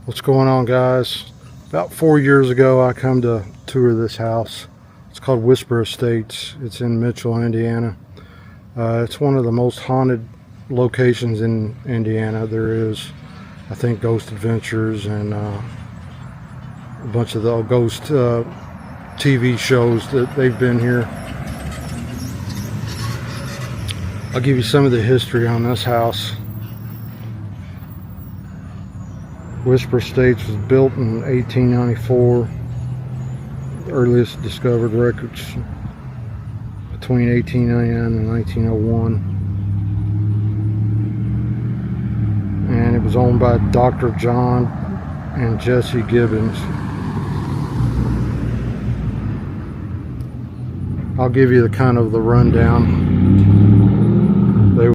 What's going on, guys? About 4 years ago I come to tour this house. It's called Whisper Estates. It's in Mitchell, Indiana. It's one of the most haunted locations in Indiana. There is, I think, Ghost Adventures and a bunch of the ghost TV shows that they've been here. I'll give you some of the history on this house. Whisper Estates was built in 1894. The earliest discovered records between 1899 and 1901. And it was owned by Dr. John and Jesse Gibbons. I'll give you the kind of the rundown.